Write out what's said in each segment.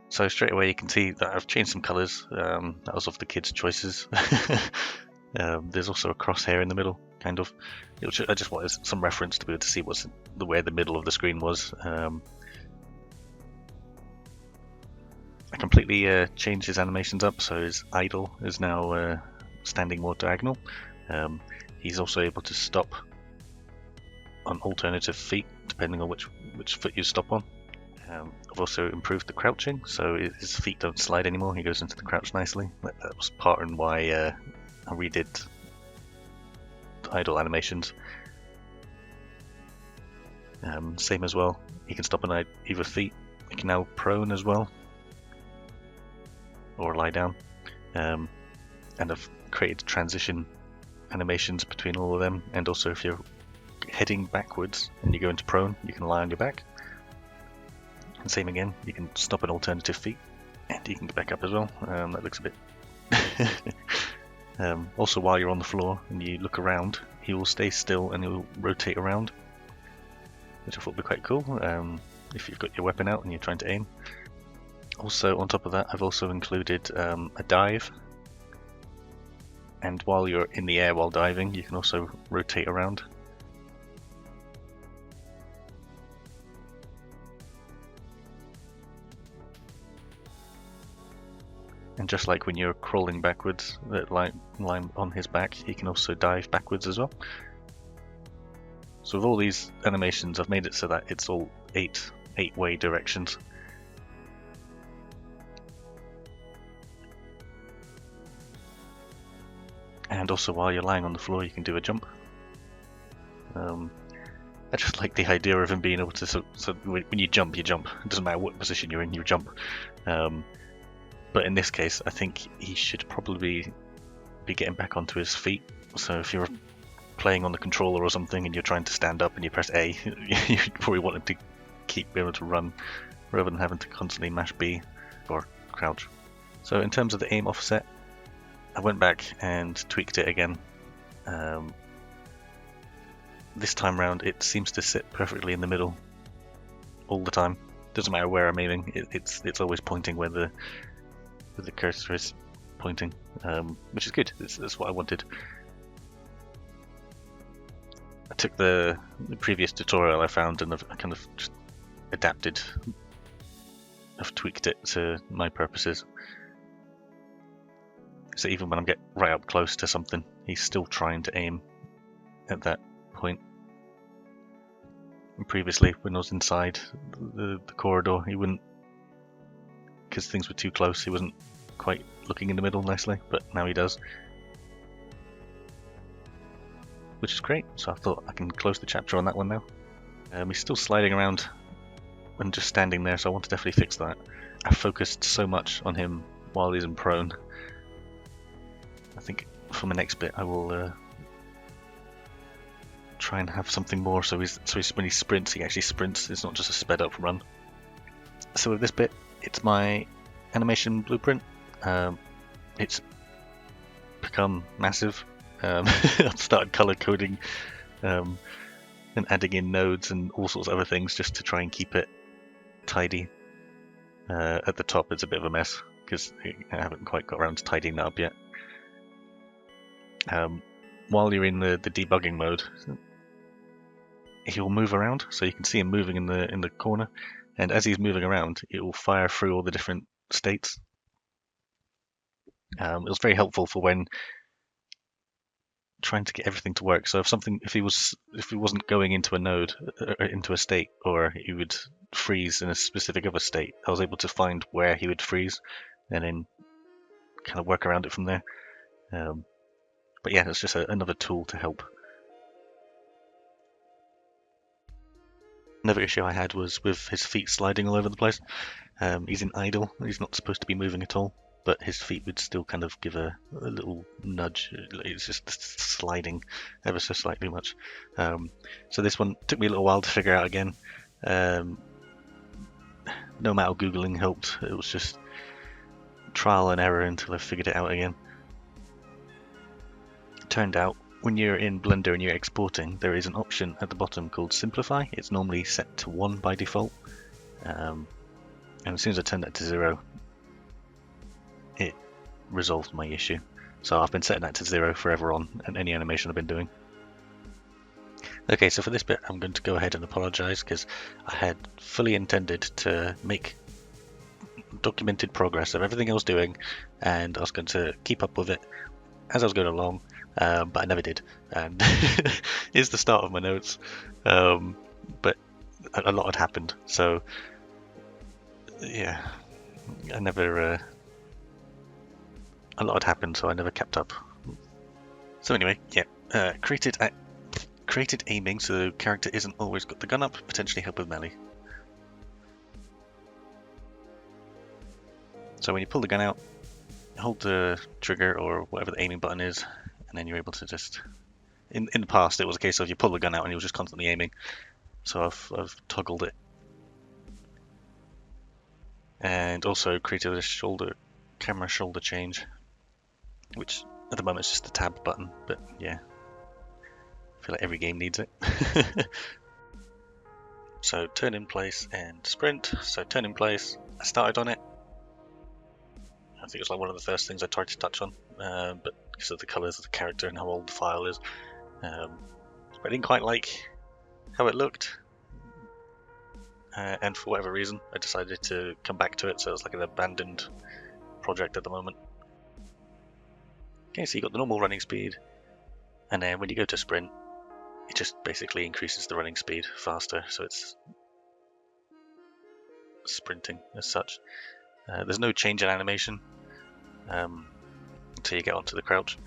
So straight away you can see that I've changed some colours. That was of the kids' choices. There's also a crosshair in the middle, kind of. I just wanted some reference to be able to see where the middle of the screen was. I completely changed his animations up, so his idle is now standing more diagonal. He's also able to stop on alternative feet, depending on which foot you stop on. I've also improved the crouching, so his feet don't slide anymore. He goes into the crouch nicely. That was part and why I redid the idle animations. Same as well. He can stop on either feet. He can now prone as well, or lie down. And I've created transition animations between all of them. And also, if you're heading backwards and you go into prone, you can lie on your back. And same again, you can stop an alternative feet, and you can get back up as well. That looks a bit... also, while you're on the floor and you look around, he will stay still and he will rotate around, which I thought would be quite cool if you've got your weapon out and you're trying to aim. Also, on top of that, I've also included a dive. And while you're in the air while diving, you can also rotate around. And just like when you're crawling backwards, that line on his back, he can also dive backwards as well. So with all these animations, I've made it so that it's all eight-way directions. And also while you're lying on the floor, you can do a jump. I just like the idea of him being able to, so when you jump, you jump. It doesn't matter what position you're in, you jump. But in this case, I think he should probably be getting back onto his feet. So if you're playing on the controller or something and you're trying to stand up and you press A, you probably want him to keep being able to run rather than having to constantly mash B or crouch. So in terms of the aim offset, I went back and tweaked it again. This time round, it seems to sit perfectly in the middle all the time. Doesn't matter where I'm aiming; it's always pointing where the cursor is pointing, which is good. That's what I wanted. I took the previous tutorial I found and I've kind of just adapted. I've tweaked it to my purposes. So even when I get right up close to something, he's still trying to aim at that point. And previously, when I was inside the corridor, he wouldn't, because things were too close, he wasn't quite looking in the middle nicely, but now he does. Which is great, so I thought I can close the chapter on that one now. He's still sliding around and just standing there, so I want to definitely fix that. I focused so much on him while he's in prone. I think for my next bit I will try and have something more so when he sprints, he actually sprints. It's not just a sped up run. So with this bit, it's my animation blueprint. It's become massive. I've started color coding and adding in nodes and all sorts of other things just to try and keep it tidy. At the top it's a bit of a mess because I haven't quite got around to tidying that up yet. While you're in the debugging mode, he'll move around, so you can see him moving in the corner, and as he's moving around, it will fire through all the different states. It was very helpful for when trying to get everything to work. So if he wasn't going into a node, into a state, or he would freeze in a specific other state, I was able to find where he would freeze, and then kind of work around it from there. But yeah, it's just another tool to help. Another issue I had was with his feet sliding all over the place. He's in idle, he's not supposed to be moving at all, but his feet would still kind of give a little nudge. It's just sliding ever so slightly much. So this one took me a little while to figure out again. No amount of Googling helped, it was just trial and error until I figured it out again. Turned out, when you're in Blender and you're exporting, there is an option at the bottom called Simplify. It's normally set to 1 by default. And And as soon as I turned that to 0, it resolved my issue. So I've been setting that to 0 forever on and any animation I've been doing. Okay, so for this bit I'm going to go ahead and apologize because I had fully intended to make documented progress of everything I was doing, and I was going to keep up with it as I was going along, but I never did. And here's the start of my notes, but a lot had happened, so yeah, I never. A lot had happened, so I never kept up. So anyway, yeah, created aiming so the character isn't always got the gun up, potentially help with melee. So when you pull the gun out, hold the trigger or whatever the aiming button is, and then you're able to just... In the past, it was a case of you pull the gun out and you were just constantly aiming. So I've toggled it. And also created a camera shoulder change, which at the moment is just the tab button, but yeah, I feel like every game needs it. So turn in place and sprint. So turn in place, I started on it. I think it was like one of the first things I tried to touch on, but because of the colours of the character and how old the file is. I didn't quite like how it looked, and for whatever reason I decided to come back to it, so it's like an abandoned project at the moment. Okay, so you got the normal running speed, and then when you go to sprint, it just basically increases the running speed faster, so it's sprinting as such. There's no change in animation until you get onto the crouch,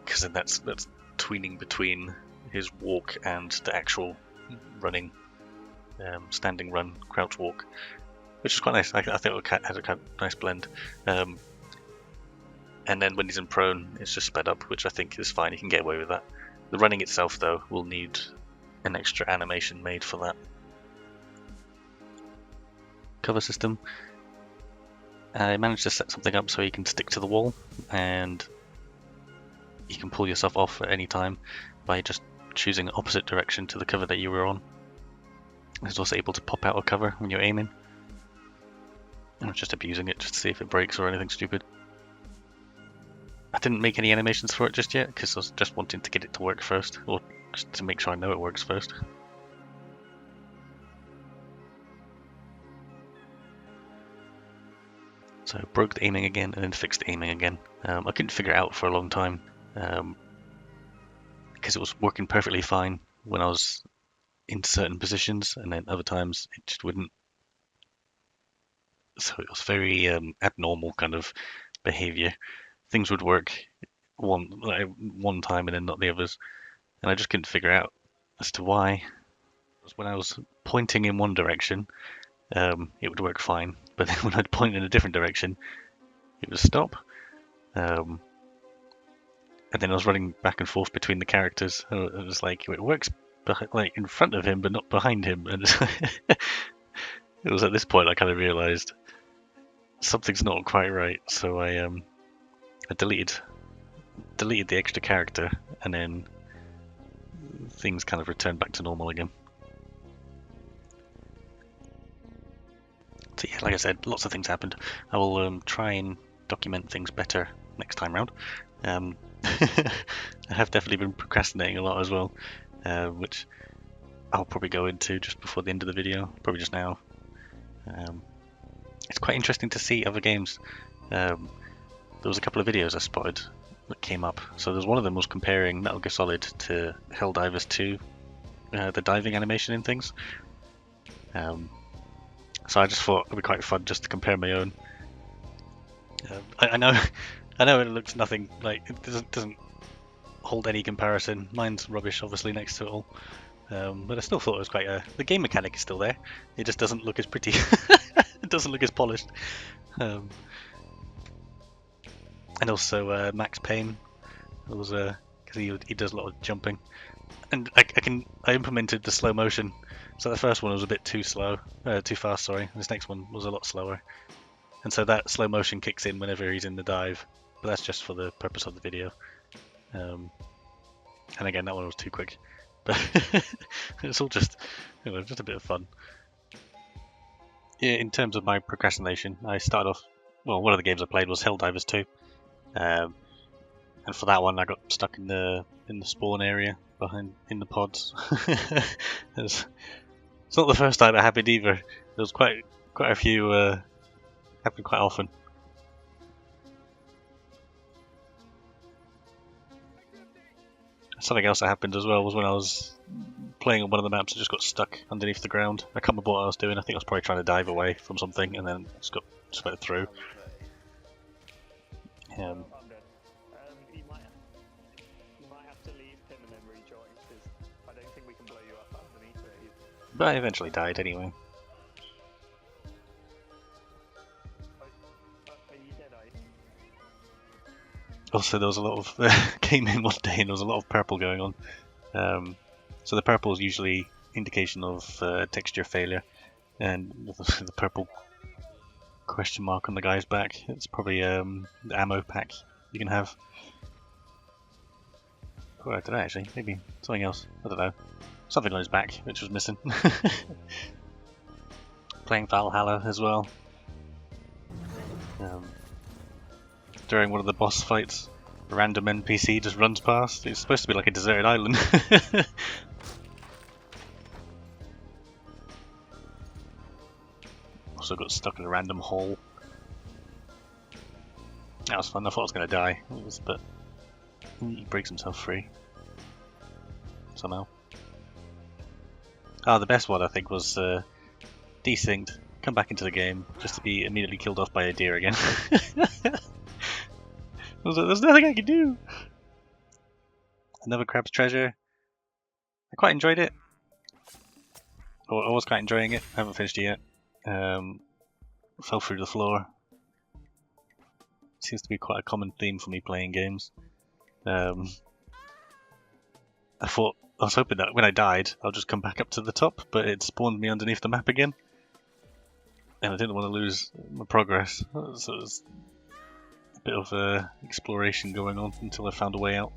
because then that's tweening between his walk and the actual running, standing run, crouch walk, which is quite nice. I think it had a kind of nice blend. And then when he's in prone, it's just sped up, which I think is fine. You can get away with that. The running itself, though, will need an extra animation made for that. Cover system. I managed to set something up so you can stick to the wall, and you can pull yourself off at any time by just choosing opposite direction to the cover that you were on. It's also able to pop out of cover when you're aiming. And I'm just abusing it just to see if it breaks or anything stupid. I didn't make any animations for it just yet because I was just wanting to get it to work first, or just to make sure I know it works first. So broke the aiming again and then fixed the aiming again. I couldn't figure it out for a long time because it was working perfectly fine when I was in certain positions, and then other times it just wouldn't. So it was very abnormal kind of behavior. Things would work one time and then not the others, and I just couldn't figure out as to why. When I was pointing in one direction, it would work fine, but then when I'd point in a different direction, it would stop. And then I was running back and forth between the characters, and it was like it works like in front of him but not behind him, and it was at this point I kind of realised something's not quite right. So I deleted the extra character, and then things kind of returned back to normal again. So yeah, like I said, lots of things happened. I will try and document things better next time round. I have definitely been procrastinating a lot as well, which I'll probably go into just before the end of the video, probably just now. It's quite interesting to see other games. There was a couple of videos I spotted that came up. So there's one of them was comparing Metal Gear Solid to Helldivers 2, the diving animation and things. So I just thought it'd be quite fun just to compare my own. I know it looks nothing like it doesn't hold any comparison. Mine's rubbish, obviously, next to it all. But I still thought it was quite the game mechanic is still there. It just doesn't look as pretty. It doesn't look as polished. And also Max Payne, it was because he does a lot of jumping, and I implemented the slow motion. So the first one was a bit too fast. Sorry. This next one was a lot slower, and so that slow motion kicks in whenever he's in the dive. But that's just for the purpose of the video. And again, that one was too quick. But it's all just, just a bit of fun. in terms of my procrastination, I started off. Well, one of the games I played was Helldivers 2, and for that one I got stuck in the spawn area in the pods. It's not the first time it happened either. There was quite a few happened quite often. Something else that happened as well was when I was playing on one of the maps, I just got stuck underneath the ground. I can't remember what I was doing. I think I was probably trying to dive away from something, and then just went through. You might have to leave him and then rejoin, because I don't think we can blow you up underneath it. But I eventually died anyway. Are you dead, are you? Also, there was a lot of came in one day and there was a lot of purple going on. So the purple is usually indication of texture failure, and the purple question mark on the guy's back. It's probably the ammo pack you can have. Or did I actually? Maybe something else. I don't know. Something on his back which was missing. Playing Valhalla as well. During one of the boss fights, a random NPC just runs past. It's supposed to be like a deserted island. Also got stuck in a random hole. That was fun. I thought I was going to die, but he breaks himself free somehow. The best one I think was desynced, come back into the game just to be immediately killed off by a deer again. I was like, there's nothing I can do. Another crab's treasure. I quite enjoyed it. I was quite enjoying it. I haven't finished it yet. Fell through the floor. Seems to be quite a common theme for me playing games. I was hoping that when I died, I'll just come back up to the top, but it spawned me underneath the map again, and I didn't want to lose my progress. So it was a bit of exploration going on until I found a way out.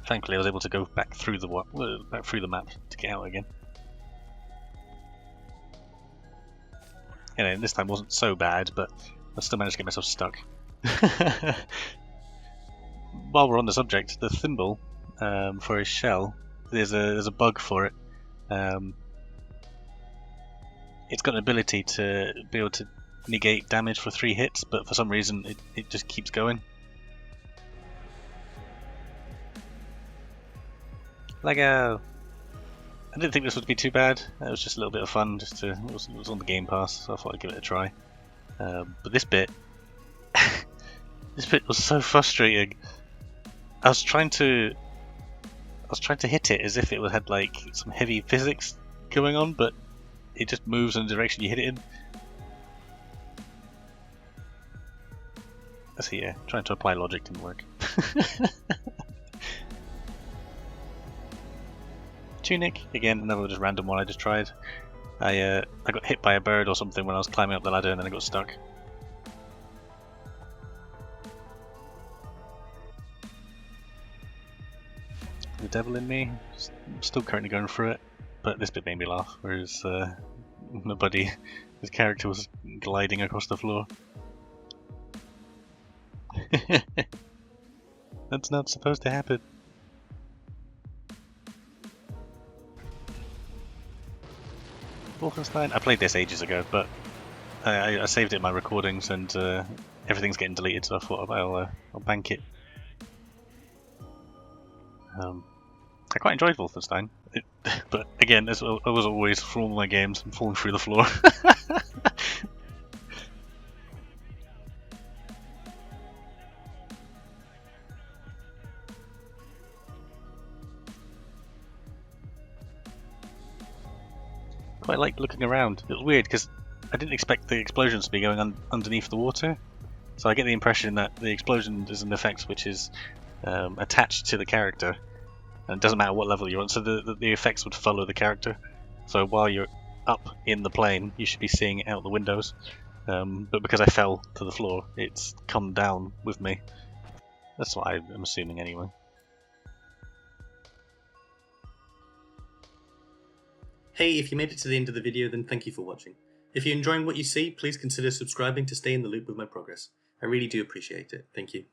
Thankfully, I was able to go back through the map to get out again. Anyway, this time wasn't so bad, but I still managed to get myself stuck. While we're on the subject, the thimble for his shell, there's a bug for it. It's got an ability to be able to negate damage for 3 hits, but for some reason it just keeps going. Lego! I didn't think this would be too bad. It was just a little bit of fun. It was on the Game Pass, so I thought I'd give it a try. But this bit, was so frustrating. I was trying to hit it as if it had like some heavy physics going on, but it just moves in the direction you hit it in. Let's see, yeah, trying to apply logic didn't work. Tunic, again, another just random one I just tried. I got hit by a bird or something when I was climbing up the ladder and then I got stuck. The devil in me, I'm still currently going through it, but this bit made me laugh, whereas his character was gliding across the floor. That's not supposed to happen. Wolfenstien? I played this ages ago, but I saved it in my recordings and everything's getting deleted, so I thought I'll bank it. I quite enjoyed Wolfenstein, but again, as I was always for all my games, I'm falling through the floor. Quite like looking around. It was weird because I didn't expect the explosions to be going underneath the water, so I get the impression that the explosion is an effect which is attached to the character, and it doesn't matter what level you're on, so the effects would follow the character. So while you're up in the plane, you should be seeing it out the windows, but because I fell to the floor, it's come down with me. That's what I'm assuming anyway. Hey, if you made it to the end of the video, then thank you for watching. If you're enjoying what you see, please consider subscribing to stay in the loop with my progress. I really do appreciate it. Thank you.